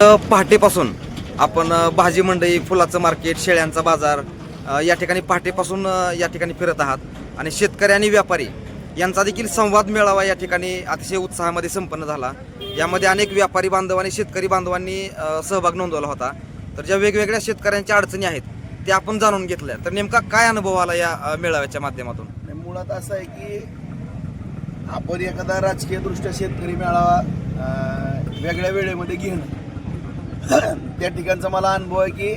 पहाटेपासून आपण भाजी मंडई, फुलाचं मार्केट, शेळ्यांचा बाजार या ठिकाणी पहाटेपासून या ठिकाणी फिरत आहात आणि शेतकरी आणि व्यापारी यांचा देखील संवाद मेळावा या ठिकाणी अतिशय उत्साहामध्ये संपन्न झाला। यामध्ये अनेक व्यापारी बांधव आणि शेतकरी बांधवांनी सहभाग नोंदवला होता। तर ज्या वेगवेगळ्या शेतकऱ्यांच्या अडचणी आहेत त्या आपण जाणून घेतल्या। तर नेमका काय अनुभव आला या मेळाव्याच्या माध्यमातून? मुळात असं आहे की आपण एखादा राजकीय दृष्ट्या शेतकरी मेळावा वेगळ्या वेळेमध्ये घेणं त्या ठिकाणचा मला अनुभव आहे की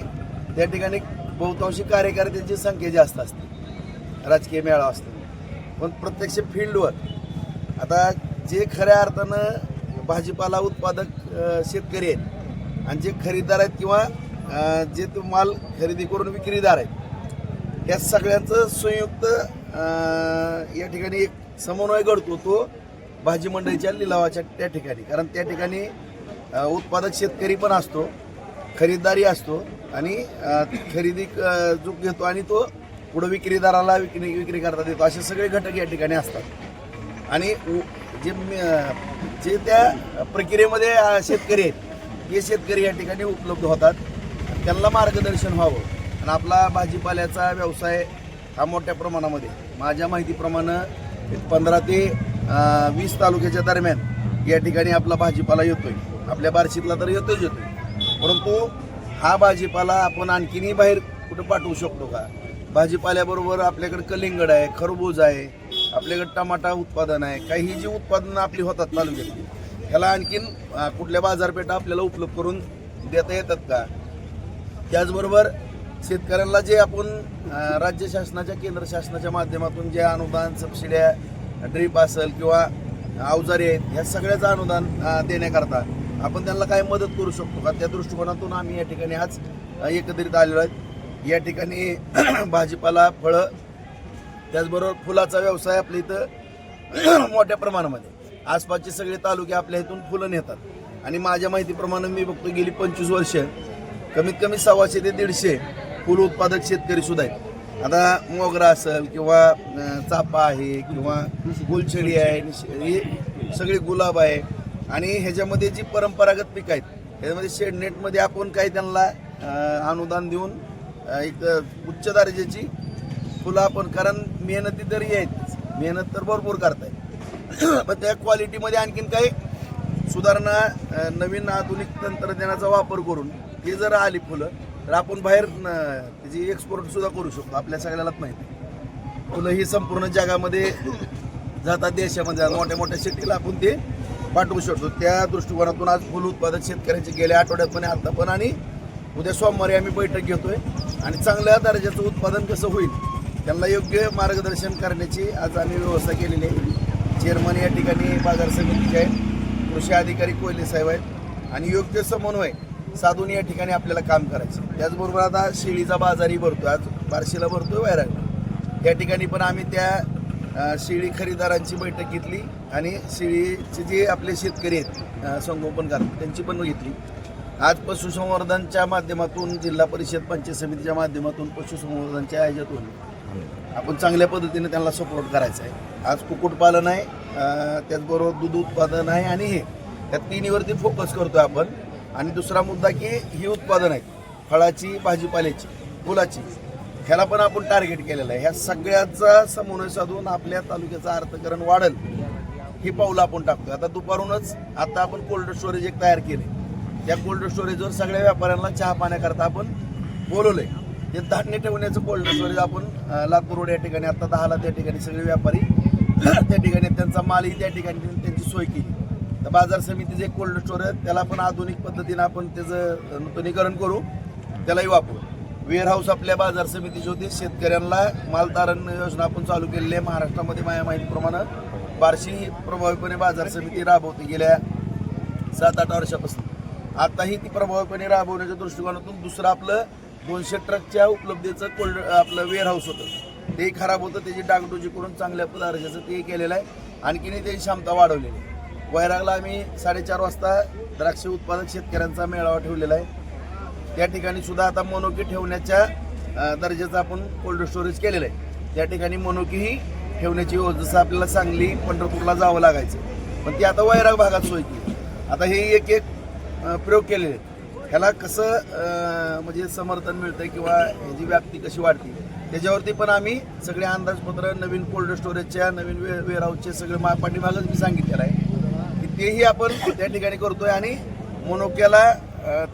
त्या ठिकाणी बहुतांशी कार्यकर्त्यांची संख्या जास्त असते राजकीय मेळावा असतो, पण प्रत्यक्ष फील्डवर आता जे खऱ्या अर्थानं भाजीपाला उत्पादक शेतकरी आहेत आणि जे खरेदीदार आहेत किंवा जे तो माल खरेदी करून विक्रीदार आहेत या सगळ्यांचं संयुक्त या ठिकाणी एक समन्वय घडतो तो भाजी मंडईच्या लिलावाच्या त्या ठिकाणी। कारण त्या ठिकाणी उत्पादक शेतकरी पण असतो, खरेदीदारी असतो आणि खरेदी जो घेतो आणि तो पुढे विक्रीदाराला विक्री करता देतो, असे सगळे घटक या ठिकाणी असतात। आणि जे त्या प्रक्रियेमध्ये शेतकरी आहेत हे शेतकरी या ठिकाणी उपलब्ध होतात, त्यांना मार्गदर्शन व्हावं। आणि आपला भाजीपाल्याचा व्यवसाय हा मोठ्या प्रमाणामध्ये माझ्या माहितीप्रमाणे 15 ते 20 तालुक्याच्या दरम्यान या ठिकाणी आपला भाजीपाला येतोय। आपल्या बार्शीतला तर येतोय, परंतु हा भाजीपाला आपण आणखीनही बाहेर कुठं पाठवू शकतो का? भाजीपाल्याबरोबर आपल्याकडे कलिंगड आहे, खरबूज आहे, आपल्याकडे टमाटा उत्पादन आहे, काही जी उत्पादनं आपली होतात तालुक्यातली ह्याला आणखीन कुठल्या बाजारपेठा आपल्याला उपलब्ध करून देता येतात का? त्याचबरोबर शेतकऱ्यांना जे आपण राज्य शासनाच्या, केंद्र शासनाच्या माध्यमातून जे अनुदान, सबसिड्या, ड्रीप असेल किंवा अवजारे आहेत, ह्या सगळ्याचं अनुदान देण्याकरता आपण त्यांना काय मदत करू शकतो का? त्या दृष्टिकोनातून आम्ही या ठिकाणी आज एकत्रित आलेलो आहेत। या ठिकाणी भाजीपाला, फळं, त्याचबरोबर फुलाचा व्यवसाय आपल्या इथं मोठ्या प्रमाणामध्ये आसपासचे सगळे तालुके आपल्या इथून फुलं नेतात। आणि माझ्या माहितीप्रमाणे मी बघतो गेली 25 वर्ष कमीत कमी 100 ते 150 फुल उत्पादक शेतकरी सुद्धा आहेत। आता मोगरा असेल किंवा चाफा आहे किंवा गुलछडी आहे, हे सगळे गुलाब आहे आणि ह्याच्यामध्ये जी परंपरागत पिकं आहेत ह्याच्यामध्ये शेडनेटमध्ये आपण काही त्यांना अनुदान देऊन एक उच्च दर्जाची फुलं आपण, कारण मेहनती तरी आहेत, मेहनत तर भरपूर करतायत, पण त्या क्वालिटीमध्ये आणखीन काही सुधारणा, नवीन आधुनिक तंत्रज्ञानाचा वापर करून हे जर आली फुलं तर आपण बाहेर त्याची एक्सपोर्ट सुद्धा करू शकतो। आपल्या सगळ्यालाच माहिती फुलं ही संपूर्ण जगामध्ये जातात, देशामध्ये मोठ्या मोठ्या सिटीला आपण ते पाठवू शकतो। त्या दृष्टिकोनातून आज फुल उत्पादक शेतकऱ्यांची गेल्या आठवड्यात पण, आता पण आणि उद्या सोमवारी आम्ही बैठक घेतोय आणि चांगल्या दर्जाचं उत्पादन कसं होईल त्यांना योग्य मार्गदर्शन करण्याची आज आम्ही व्यवस्था केलेली आहे। चेअरमन या ठिकाणी बाजार समितीचे आहेत, कृषी अधिकारी कोयले साहेब आहेत आणि योग्य समन्वय साधून या ठिकाणी आपल्याला काम करायचं। त्याचबरोबर आता शेळीचा बाजारही भरतो, आज बार्शीला भरतोय, वैरागला। या ठिकाणी पण आम्ही त्या शेळी खरेदीदारांची बैठक घेतली आणि शेळीचे जे आपले शेतकरी आहेत संगोपन करतात त्यांची पण घेतली। आज पशुसंवर्धनच्या माध्यमातून, जिल्हा परिषद पंचायत समितीच्या माध्यमातून पशुसंवर्धनच्या ह्याच्यातून आपण चांगल्या पद्धतीने त्यांना सपोर्ट करायचा आहे। आज कुक्कुटपालन आहे, त्याचबरोबर दूध उत्पादन आहे आणि हे त्या तिन्हीवरती फोकस करतोय आपण। आणि दुसरा मुद्दा की ही उत्पादन आहेत फळाची, भाजीपाल्याची, फुलाची, ह्याला पण आपण टार्गेट केलेलं आहे। ह्या सगळ्याचा समन्वय साधून आपल्या तालुक्याचं अर्थकरण वाढेल ही पावलं आपण टाकतो। आता दुपारूनच आता आपण कोल्ड स्टोरेज एक तयार केले, त्या कोल्ड स्टोरेजवर सगळ्या व्यापाऱ्यांना चहा पाण्याकरता आपण बोलवलंय। ते धान्य ठेवण्याचं कोल्ड स्टोरेज आपण लातूर रोड या ठिकाणी आता 10ला त्या ठिकाणी सगळे व्यापारी त्या ठिकाणी त्यांचा मालही त्या ठिकाणी त्यांची सोय केली। तर बाजार समितीचे कोल्ड स्टोरेज त्याला पण आधुनिक पद्धतीने आपण त्याचं नूतनीकरण करू, त्यालाही वापरू। वेअर हाऊस आपल्या बाजार समितीचे होते, शेतकऱ्यांना मालधारण योजना आपण चालू केलेली आहे। महाराष्ट्रामध्ये माझ्या माहितीप्रमाणे बार्शी प्रभावीपणे बाजार समिती राबवते गेल्या 7-8 वर्षापासून। आताही ती प्रभावीपणे राबवण्याच्या दृष्टिकोनातून दुसरं आपलं 200 ट्रकच्या उपलब्धीचं कोल्ड आपलं वेअर हाऊस होतं, ते खराब होतं, त्याची डागडुजी करून चांगल्या दर्जाचं ते केलेलं आहे। आणखीनही त्याची क्षमता वाढवलेली आहे। वैरागला आम्ही 4:30 वाजता द्राक्ष उत्पादक शेतकऱ्यांचा मेळावा ठेवलेला आहे, त्या ठिकाणी सुद्धा आता मनोकी ठेवण्याच्या दर्जाचं आपण कोल्ड स्टोरेज केलेलं आहे। त्या ठिकाणी मनोकीही ठेवण्याची व्यवस्था, जसं आपल्याला सांगली, पंढरपूरला जावं लागायचं, पण ती आता वैराग भागात सोय केली। आता हे एक प्रयोग केलेले आहेत। ह्याला कसं म्हणजे समर्थन मिळतंय किंवा ह्याची व्याप्ती कशी वाढते त्याच्यावरती पण आम्ही सगळे अंदाजपत्र नवीन कोल्ड स्टोरेजच्या नवीन वेअरहाऊसचे सगळे पाठीमागच मी सांगितलेलं आहे की तेही आपण त्या ठिकाणी करतोय आणि मोनोक्याला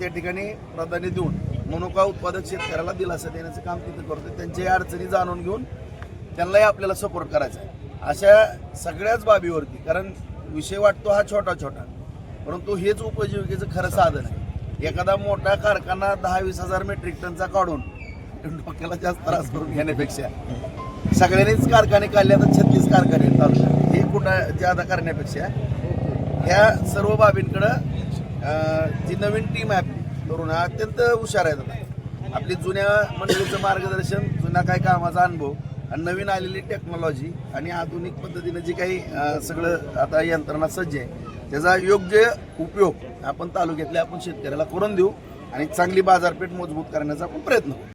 त्या ठिकाणी प्राधान्य देऊन मोनोका उत्पादक शेतकऱ्याला दिलासा देण्याचं काम तिथं करतोय. त्यांच्याही अडचणी जाणून घेऊन त्यांनाही आपल्याला सपोर्ट करायचा आहे अशा सगळ्याच बाबीवरती. कारण विषय वाटतो हा छोटा छोटा, परंतु हेच उपजीविकेचं खरं साधन आहे. एखादा मोठा कारखाना 10-20 हजार मेट्रिक टनचा काढून डोक्याला जास्त त्रास करून घेण्यापेक्षा सगळ्यांनीच कारखाने काढले, आता 36 कारखाने चालू आहेत. हे कुठं ज्यादा करण्यापेक्षा ह्या सर्व बाबींकडं जी नवीन टीम आहे आपली तरुण अत्यंत हुशार आहेत. आता आपली जुन्या मंडळीचं मार्गदर्शन, जुन्या काही कामाचा अनुभव आणि नवीन आलेली टेक्नॉलॉजी आणि आधुनिक पद्धतीने जी काही सगळं आता यंत्रणा सज्ज आहे त्याचा योग्य उपयोग आपण तालुक्यातल्या आपण शेतकऱ्याला करून देऊ आणि चांगली बाजारपेठ मजबूत करण्याचा आपण प्रयत्न करू.